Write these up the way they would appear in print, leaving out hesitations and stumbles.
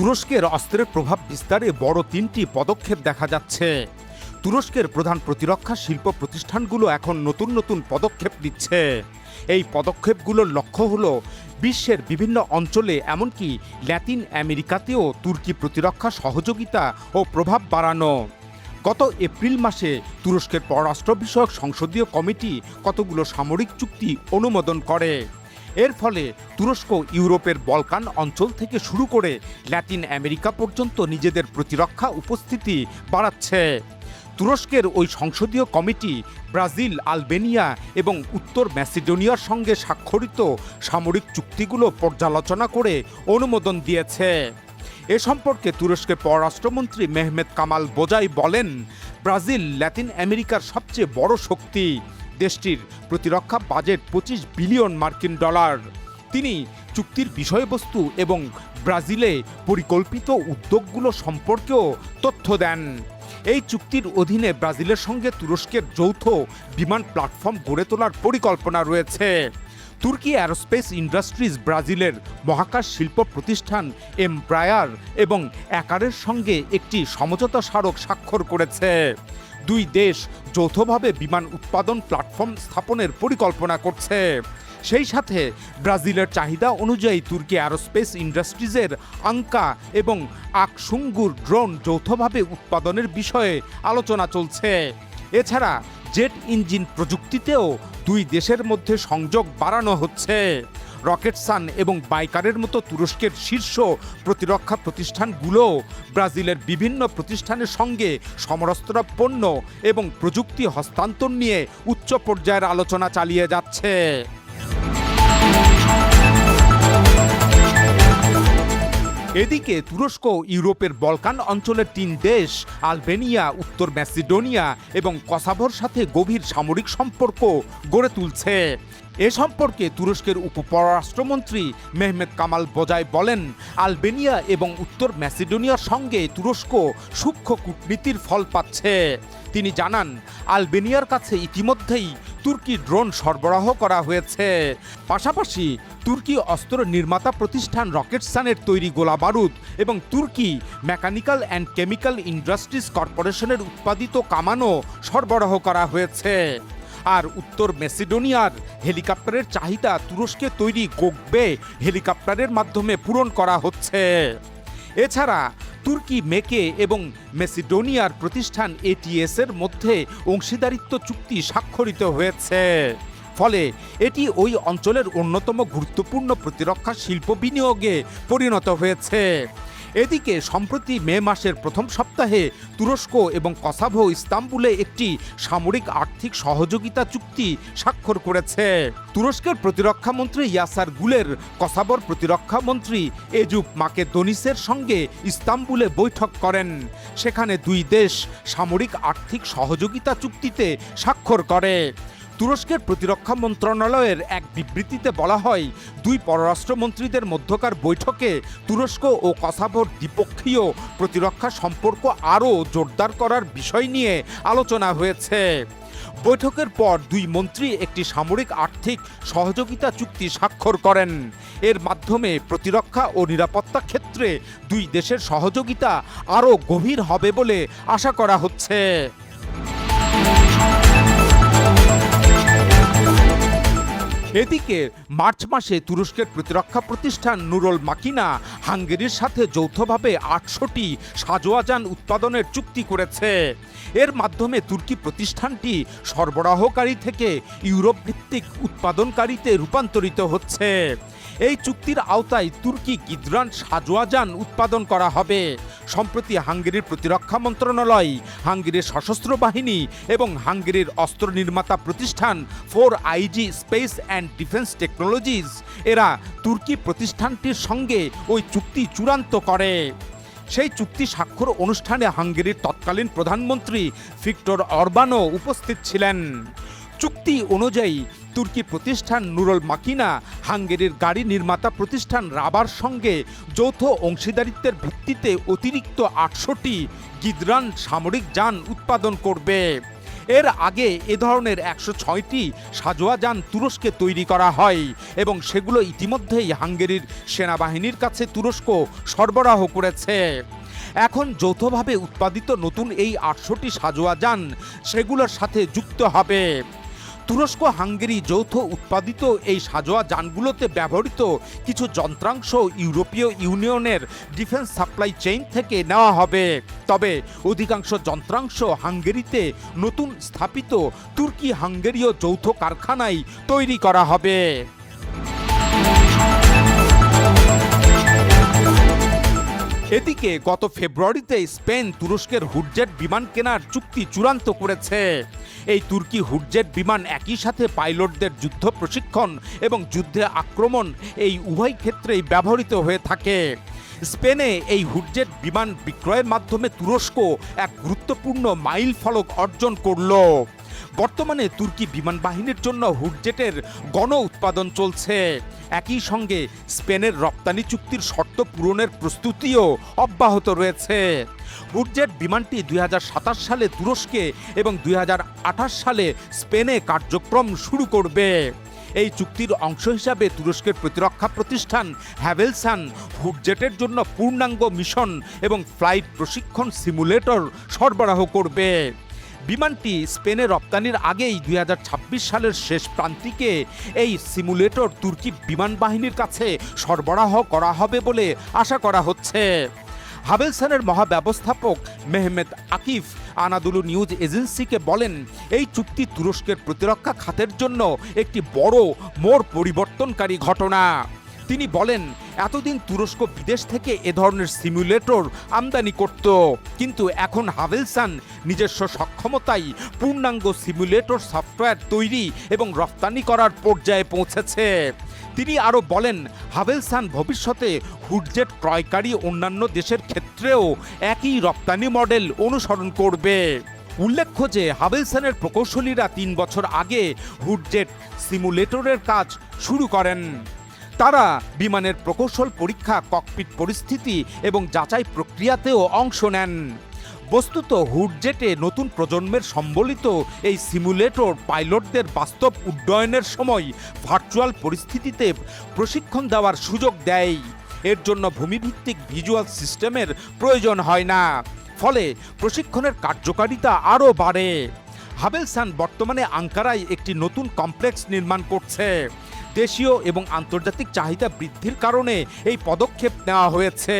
তুরস্কের অস্ত্রের প্রভাব বিস্তারে বড় তিনটি পদক্ষেপ দেখা যাচ্ছে। তুরস্কের প্রধান প্রতিরক্ষা শিল্প প্রতিষ্ঠানগুলো এখন নতুন নতুন পদক্ষেপ নিচ্ছে। এই পদক্ষেপগুলোর লক্ষ্য হল বিশ্বের বিভিন্ন অঞ্চলে এমনকি ল্যাতিন আমেরিকাতেও তুর্কি প্রতিরক্ষা সহযোগিতা ও প্রভাব বাড়ানো। গত এপ্রিল মাসে তুরস্কের পররাষ্ট্র বিষয়ক সংসদীয় কমিটি কতগুলো সামরিক চুক্তি অনুমোদন করে। এর ফলে তুরস্ক ইউরোপের বলকান অঞ্চল থেকে শুরু করে ল্যাতিন আমেরিকা পর্যন্ত নিজেদের প্রতিরক্ষা উপস্থিতি বাড়াচ্ছে। তুরস্কের ওই সংসদীয় কমিটি ব্রাজিল, আলবেনিয়া এবং উত্তর ম্যাসিডোনিয়ার সঙ্গে স্বাক্ষরিত সামরিক চুক্তিগুলো পর্যালোচনা করে অনুমোদন দিয়েছে। এ সম্পর্কে তুরস্কের পররাষ্ট্রমন্ত্রী মেহমেত কামাল বোজাই বলেন, ব্রাজিল ল্যাতিন আমেরিকার সবচেয়ে বড় শক্তি। দেশটির প্রতিরক্ষা বাজেট 25 বিলিয়ন মার্কিন ডলার। তিনি চুক্তির বিষয়বস্তু এবং ব্রাজিলে পরিকল্পিত উদ্যোগগুলো সম্পর্কেও তথ্য দেন। এই চুক্তির অধীনে ব্রাজিলের সঙ্গে তুরস্কের যৌথ বিমান প্ল্যাটফর্ম গড়ে তোলার পরিকল্পনা রয়েছে। তুর্কি অ্যারোস্পেস ইন্ডাস্ট্রিজ ব্রাজিলের মহাকাশ শিল্প প্রতিষ্ঠান এমব্রায়ার এবং অ্যাকারের সঙ্গে একটি সমঝোতা স্মারক স্বাক্ষর করেছে। দুই দেশ যৌথভাবে বিমান উৎপাদন প্ল্যাটফর্ম স্থাপনের পরিকল্পনা করছে। সেই সাথে ব্রাজিলের চাহিদা অনুযায়ী তুর্কি অ্যারোস্পেস ইন্ডাস্ট্রিজের আঙ্কা এবং আকসুঙ্গুর ড্রোন যৌথভাবে উৎপাদনের বিষয়ে আলোচনা চলছে। এছাড়া জেট ইঞ্জিন প্রযুক্তিতেও দুই দেশের মধ্যে সংযোগ বাড়ানো হচ্ছে। রকেটসান এবং বাইকারের মতো তুরস্কের শীর্ষ প্রতিরক্ষা প্রতিষ্ঠানগুলো ব্রাজিলের বিভিন্ন প্রতিষ্ঠানের সঙ্গে সমরাস্ত্র পণ্য এবং প্রযুক্তি হস্তান্তর নিয়ে উচ্চ পর্যায়ের আলোচনা চালিয়ে যাচ্ছে। এদিকে তুরস্ক ইউরোপের বলকান অঞ্চলের 3 দেশ আলবেনিয়া, উত্তর ম্যাসিডোনিয়া এবং কসাভোর সাথে গভীর সামরিক সম্পর্ক গড়ে তুলছে। এ সম্পর্কে তুরস্কের উপপররাষ্ট্রমন্ত্রী মেহমেত কামাল বোজাই বলেন, আলবেনিয়া এবং উত্তর ম্যাসিডোনিয়ার সঙ্গে তুরস্ক সূক্ষ্ম কূটনীতির ফল পাচ্ছে। তিনি জানান, আলবেনিয়ার কাছে ইতিমধ্যেই তুর্কি ড্রোন সরবরাহ করা হয়েছে। পাশাপাশি তুর্কি অস্ত্র নির্মাতা প্রতিষ্ঠান রকেটসানের তৈরি গোলাবারুদ এবং তুর্কি মেকানিক্যাল অ্যান্ড কেমিক্যাল ইন্ডাস্ট্রিজ কর্পোরেশনের উৎপাদিত কামানও সরবরাহ করা হয়েছে। আর উত্তর ম্যাসিডোনিয়ার হেলিকপ্টারের চাহিদা তুরস্কে তৈরি গোকবে হেলিকপ্টারের মাধ্যমে পূরণ করা হচ্ছে। এছাড়া তুর্কি মেকে এবং ম্যাসিডোনিয়ার প্রতিষ্ঠান এটিএস এর মধ্যে অংশীদারিত্ব চুক্তি স্বাক্ষরিত হয়েছে। ফলে এটি ওই অঞ্চলের অন্যতম গুরুত্বপূর্ণ প্রতিরক্ষা শিল্প বিনিয়োগে পরিণত হয়েছে। এদিকে সম্প্রতি মে মাসের প্রথম সপ্তাহে তুরস্ক এবং কসাভো ইস্তাম্বুলে একটি সামরিক আর্থিক সহযোগিতা চুক্তি স্বাক্ষর করেছে। তুরস্কের প্রতিরক্ষা মন্ত্রী ইয়াসার গুলের কসাভোর প্রতিরক্ষা মন্ত্রী এজুপ মাকেদোনিসের সঙ্গে ইস্তাম্বুলে বৈঠক করেন। সেখানে দুই দেশ সামরিক আর্থিক সহযোগিতা চুক্তিতে স্বাক্ষর করে। তুরস্কের প্রতিরক্ষা মন্ত্রণালয়ের এক বিবৃতিতে বলা হয়, দুই পররাষ্ট্রমন্ত্রীদের মধ্যকার বৈঠকে তুরস্ক ও কসাভোর দ্বিপক্ষীয় প্রতিরক্ষা সম্পর্ক আরও জোরদার করার বিষয় নিয়ে আলোচনা হয়েছে। বৈঠকের পর দুই মন্ত্রী একটি সামরিক আর্থিক সহযোগিতা চুক্তি স্বাক্ষর করেন। এর মাধ্যমে প্রতিরক্ষা ও নিরাপত্তা ক্ষেত্রে দুই দেশের সহযোগিতা আরও গভীর হবে বলে আশা করা হচ্ছে। এদিকে মার্চ মাসে তুরস্কের প্রতিরক্ষা প্রতিষ্ঠান নুরুল মাকিনা হাঙ্গেরির সাথে যৌথভাবে 800টি সাজোয়াজান উৎপাদনের চুক্তি করেছে। এর মাধ্যমে তুর্কি প্রতিষ্ঠানটি সরবরাহকারী থেকে ইউরোপ ভিত্তিক উৎপাদনকারীতে রূপান্তরিত হচ্ছে। এই চুক্তির আওতায় তুর্কি গিদ্রান সাজোয়াজান উৎপাদন করা হবে। সম্প্রতি হাঙ্গেরির প্রতিরক্ষা মন্ত্রণালয়, হাঙ্গেরির সশস্ত্র বাহিনী এবং হাঙ্গেরির অস্ত্র নির্মাতা প্রতিষ্ঠান 4IG space and defence technologies এরা তুর্কি প্রতিষ্ঠানটির সঙ্গে ওই চুক্তি চূড়ান্ত করে। সেই চুক্তি স্বাক্ষর অনুষ্ঠানে হাঙ্গেরির তৎকালীন প্রধানমন্ত্রী ভিক্টর অরবানও উপস্থিত ছিলেন। চুক্তি অনুযায়ী তুর্কি প্রতিষ্ঠান নুরুল মাকিনা হাঙ্গেরির গাড়ি নির্মাতা প্রতিষ্ঠান রাবার সঙ্গে যৌথ অংশীদারিত্বের ভিত্তিতে অতিরিক্ত 800টি গিদ্রান সামরিক যান উৎপাদন করবে। এর আগে এ ধরনের 106টি সাঁজোয়া যান তুরস্কে তৈরি করা হয় এবং সেগুলো ইতিমধ্যেই হাঙ্গেরির সেনাবাহিনীর কাছে তুরস্ক সরবরাহ করেছে। এখন যৌথভাবে উৎপাদিত নতুন এই 800টি সাঁজোয়া যান সেগুলোর সাথে যুক্ত হবে। তুরস্ক হাঙ্গেরি যৌথ উৎপাদিত এই সাঁজোয়া যানগুলোতে ব্যবহৃত কিছু যন্ত্রাংশ ইউরোপীয় ইউনিয়নের ডিফেন্স সাপ্লাই চেইন থেকে নেওয়া হবে, তবে অধিকাংশ যন্ত্রাংশ হাঙ্গেরিতে নতুন স্থাপিত তুর্কি হাঙ্গেরীয় যৌথ কারখানায় তৈরি করা হবে। এদিকে গত ফেব্রুয়ারিতে স্পেন তুরস্কের হুডজেট বিমান কেনার চুক্তি চূড়ান্ত করেছে। এই তুর্কি হুডজেট বিমান একই সাথে পাইলটদের যুদ্ধ প্রশিক্ষণ এবং যুদ্ধে আক্রমণ এই উভয় ক্ষেত্রেই ব্যবহৃত হয়ে থাকে। স্পেনে এই হুডজেট বিমান বিক্রয়ের মাধ্যমে তুরস্ক এক গুরুত্বপূর্ণ মাইল ফলক অর্জন করল। বর্তমানে তুর্কি বিমান বাহিনীর জন্য হুডজেটের গণ উৎপাদন চলছে। একই সঙ্গে স্পেনের রপ্তানি চুক্তির শর্ত পূরণের প্রস্তুতিও অব্যাহত রয়েছে। হুডজেট বিমানটি 2027 সালে তুরস্কে এবং 2028 সালে স্পেনে কার্যক্রম শুরু করবে। এই চুক্তির অংশ হিসাবে তুরস্কের প্রতিরক্ষা প্রতিষ্ঠান হ্যাভেলসান হুডজেটের জন্য পূর্ণাঙ্গ মিশন এবং ফ্লাইট প্রশিক্ষণ সিমুলেটর সরবরাহ করবে। বিমানটি স্পেনে রপ্তানির আগেই 2026 সালের শেষ প্রান্তিকে এই সিমুলেটর তুর্কি বিমান বাহিনীর কাছে সরবরাহ করা হবে বলে আশা করা হচ্ছে। হাভেলসানের মহাব্যবস্থাপক মেহমেদ আকিফ আনাদুলু নিউজ এজেন্সিকে বলেন, এই চুক্তি তুরস্কের প্রতিরক্ষা খাতের জন্য একটি বড় মোড় পরিবর্তনকারী ঘটনা। তিনি বলেন, এতদিন তুরস্ক বিদেশ থেকে এ ধরনের সিমুলেটর আমদানি করত, কিন্তু এখন হাভেলসান নিজস্ব সক্ষমতায় পূর্ণাঙ্গ সিমুলেটর সফটওয়্যার তৈরি এবং রপ্তানি করার পর্যায়ে পৌঁছেছে। তিনি আরও বলেন, হাভেলসান ভবিষ্যতে হুডজেট ক্রয়কারী অন্যান্য দেশের ক্ষেত্রেও একই রপ্তানি মডেল অনুসরণ করবে। উল্লেখ্য যে হাভেলসানের প্রকৌশলীরা 3 বছর আগে হুডজেট সিমুলেটরের কাজ শুরু করেন। তারা বিমানের প্রকৌশল পরীক্ষা, ককপিট পরিস্থিতি এবং যাচাই প্রক্রিয়াতেও অংশ নেন। বস্তুত হুডজেটে নতুন প্রজন্মের সম্বলিত এই সিমুলেটর পাইলটদের বাস্তব উড্ডয়নের সময় ভার্চুয়াল পরিস্থিতিতে প্রশিক্ষণ দেওয়ার সুযোগ দেয়। এর জন্য ভূমিভিত্তিক ভিজুয়াল সিস্টেমের প্রয়োজন হয় না, ফলে প্রশিক্ষণের কার্যকারিতা আরও বাড়ে। হাভেলসান বর্তমানে আঙ্কারায় একটি নতুন কমপ্লেক্স নির্মাণ করছে। দেশীয় এবং আন্তর্জাতিক চাহিদা বৃদ্ধির কারণে এই পদক্ষেপ নেওয়া হয়েছে।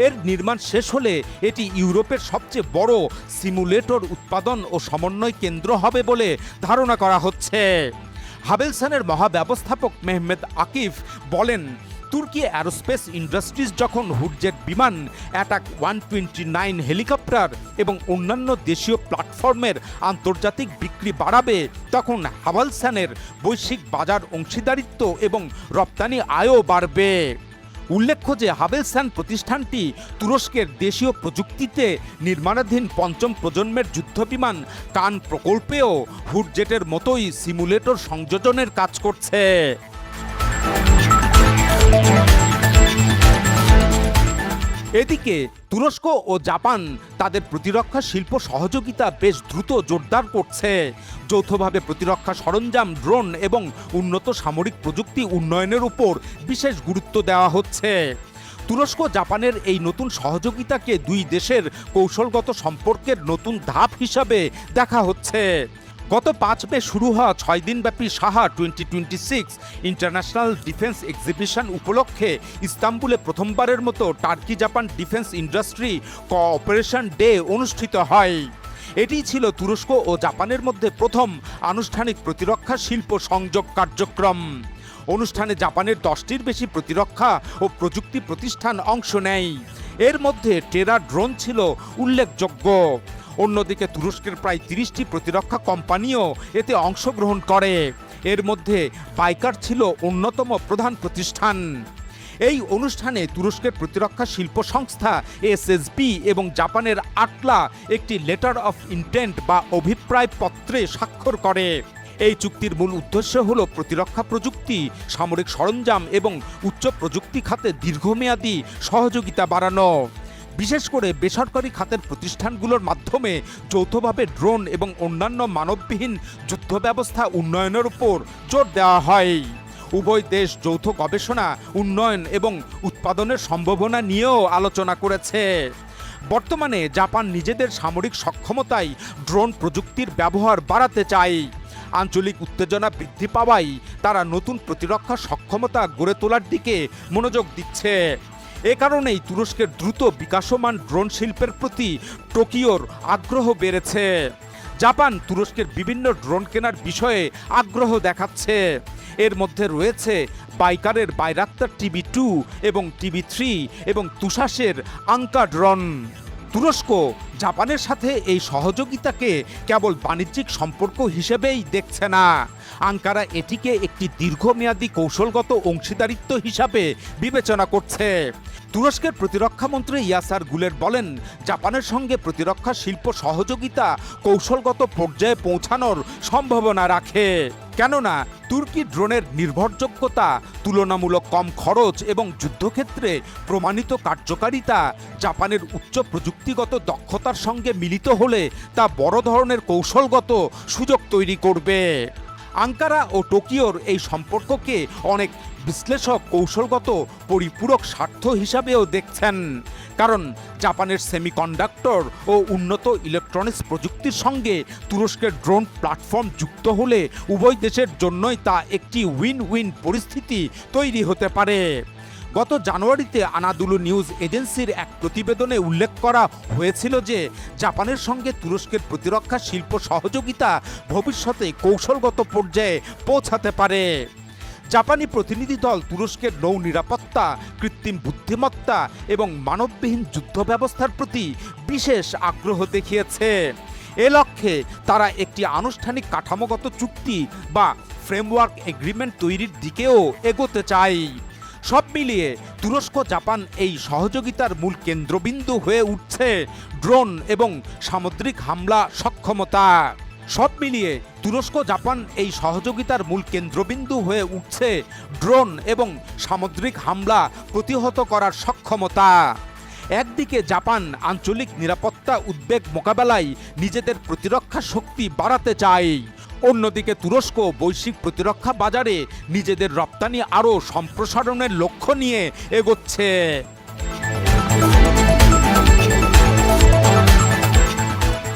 এর নির্মাণ শেষ হলে এটি ইউরোপের সবচেয়ে বড় সিমুলেটর উৎপাদন ও সমন্বয় কেন্দ্র হবে বলে ধারণা করা হচ্ছে। হাভেলসানের মহাব্যবস্থাপক মেহমেদ আকিফ বলেন, তুর্কি অ্যারোস্পেস ইন্ডাস্ট্রিজ যখন হুডজেট বিমান, অ্যাটাক 129 হেলিকপ্টার এবং অন্যান্য দেশীয় প্ল্যাটফর্মের আন্তর্জাতিক বিক্রি বাড়াবে, তখন হাভেলসানের বৈশ্বিক বাজার অংশীদারিত্ব এবং রপ্তানি আয়ও বাড়বে। উল্লেখ্য যে হাভেলসান প্রতিষ্ঠানটি তুরস্কের দেশীয় প্রযুক্তিতে নির্মাণাধীন 5ম প্রজন্মের যুদ্ধবিমান কান প্রকল্পেও হুডজেটের মতোই সিমুলেটর সংযোজনের কাজ করছে। এদিকে তুরস্ক ও জাপান তাদের প্রতিরক্ষা শিল্প সহযোগিতা বেশ দ্রুত জোরদার করছে। যৌথভাবে প্রতিরক্ষা সরঞ্জাম, ড্রোন এবং উন্নত সামরিক প্রযুক্তি উন্নয়নের উপর বিশেষ গুরুত্ব দেওয়া হচ্ছে। তুরস্ক জাপানের এই নতুন সহযোগিতাকে দুই দেশের কৌশলগত সম্পর্কের নতুন ধাপ হিসাবে দেখা হচ্ছে। গত 5 মে শুরু হওয়া 6 দিনব্যাপী সাহা 2026 ইন্টারন্যাশনাল ডিফেন্স এক্সিবিশন উপলক্ষে ইস্তাম্বুলে প্রথমবারের মতো turkey Japan defence industry cooperation day অনুষ্ঠিত হয়। এটি ছিল তুরস্ক ও জাপানের মধ্যে প্রথম আনুষ্ঠানিক প্রতিরক্ষা শিল্প সংযোগ কার্যক্রম। অনুষ্ঠানে জাপানের 10টির বেশি প্রতিরক্ষা ও প্রযুক্তি প্রতিষ্ঠান অংশ নেয়। এর মধ্যে টেরা ড্রোন ছিল উল্লেখযোগ্য। অন্যদিকে তুরস্কের প্রায় 30টি প্রতিরক্ষা কোম্পানিও এতে অংশগ্রহণ করে। এর মধ্যে বাইকার ছিল অন্যতম প্রধান প্রতিষ্ঠান। এই অনুষ্ঠানে তুরস্কের প্রতিরক্ষা শিল্প সংস্থা এসএসবি এবং জাপানের আটলা একটি লেটার অফ ইন্টেন্ট বা অভিপ্রায় পত্রে স্বাক্ষর করে। এই চুক্তির মূল উদ্দেশ্য হল প্রতিরক্ষা প্রযুক্তি, সামরিক সরঞ্জাম এবং উচ্চ প্রযুক্তি খাতে দীর্ঘমেয়াদী সহযোগিতা বাড়ানো। বিশেষ করে বেসরকারি খাতের প্রতিষ্ঠানগুলোর মাধ্যমে যৌথভাবে ড্রোন এবং অন্যান্য মানববিহীন যুদ্ধ ব্যবস্থা উন্নয়নের উপর জোর দেওয়া হয়। উভয় দেশ যৌথ গবেষণা, উন্নয়ন এবং উৎপাদনের সম্ভাবনা নিয়েও আলোচনা করেছে। বর্তমানে জাপান নিজেদের সামরিক সক্ষমতায় ড্রোন প্রযুক্তির ব্যবহার বাড়াতে চায়। আঞ্চলিক উত্তেজনা বৃদ্ধি পাওয়ায় তারা নতুন প্রতিরক্ষা সক্ষমতা গড়ে তোলার দিকে মনোযোগ দিচ্ছে। এ কারণেই তুরস্কের দ্রুত বিকাশমান ড্রোন শিল্পের প্রতি টোকিওর আগ্রহ বেড়েছে। জাপান তুরস্কের বিভিন্ন ড্রোন কেনার বিষয়ে আগ্রহ দেখাচ্ছে। এর মধ্যে রয়েছে বাইকারের বাইরাক্তার TB2 এবং TB3 এবং তুষাসের আঙ্কা ড্রোন। তুরস্ক জাপানের সাথে এই সহযোগিতাকে কেবল বাণিজ্যিক সম্পর্ক হিসেবেই দেখছে না। আঙ্কারা এটিকে একটি দীর্ঘমেয়াদী কৌশলগত অংশীদারিত্ব হিসাবে বিবেচনা করছে। তুরস্কের প্রতিরক্ষামন্ত্রী ইয়াসার গুলের বলেন, জাপানের সঙ্গে প্রতিরক্ষা শিল্প সহযোগিতা কৌশলগত পর্যায়ে পৌঁছানোর সম্ভাবনা রাখে। কেননা তুর্কি ড্রোনের নির্ভরযোগ্যতা, তুলনামূলক কম খরচ এবং যুদ্ধক্ষেত্রে প্রমাণিত কার্যকারিতা জাপানের উচ্চ প্রযুক্তিগত দক্ষতার সঙ্গে মিলিত হলে তা বড় ধরনের কৌশলগত সুযোগ তৈরি করবে। আঙ্কারা ও টোকিওর এই সম্পর্ককে অনেক বিশ্লেষক কৌশলগত পরিপূরক স্বার্থ হিসাবেও দেখছেন। কারণ জাপানের সেমিকন্ডাক্টর ও উন্নত ইলেকট্রনিক্স প্রযুক্তির সঙ্গে তুরস্কের ড্রোন প্ল্যাটফর্ম যুক্ত হলে উভয় দেশের জন্যই তা একটি উইন উইন পরিস্থিতি তৈরি হতে পারে। গত জানুয়ারিতে আনাদুলু নিউজ এজেন্সির এক প্রতিবেদনে উল্লেখ করা হয়েছিল যে জাপানের সঙ্গে তুরস্কের প্রতিরক্ষা শিল্প সহযোগিতা ভবিষ্যতে কৌশলগত পর্যায়ে পৌঁছাতে পারে। জাপানি প্রতিনিধি দল তুরস্কের নৌ নিরাপত্তা, কৃত্রিম বুদ্ধিমত্তা এবং মানববিহীন যুদ্ধ ব্যবস্থার প্রতি বিশেষ আগ্রহ দেখিয়েছে। এ লক্ষ্যে তারা একটি আনুষ্ঠানিক কাঠামোগত চুক্তি বা ফ্রেমওয়ার্ক এগ্রিমেন্ট তৈরির দিকেও এগোতে চায়। সব মিলিয়ে তুরস্ক জাপান এই সহযোগিতার মূল কেন্দ্রবিন্দু হয়ে উঠছে ড্রোন এবং সামুদ্রিক হামলা সক্ষমতা। সব মিলিয়ে তুরস্ক জাপান এই সহযোগিতার মূল কেন্দ্রবিন্দু হয়ে উঠছে ড্রোন এবং সামুদ্রিক হামলা প্রতিহত করার সক্ষমতা। একদিকে জাপান আঞ্চলিক নিরাপত্তা উদ্বেগ মোকাবেলায় নিজেদের প্রতিরক্ষা শক্তি বাড়াতে চায়, অন্যদিকে তুরস্ক বৈশ্বিক প্রতিরক্ষা বাজারে নিজেদের রপ্তানি আরও সম্প্রসারণের লক্ষ্য নিয়ে এগোচ্ছে।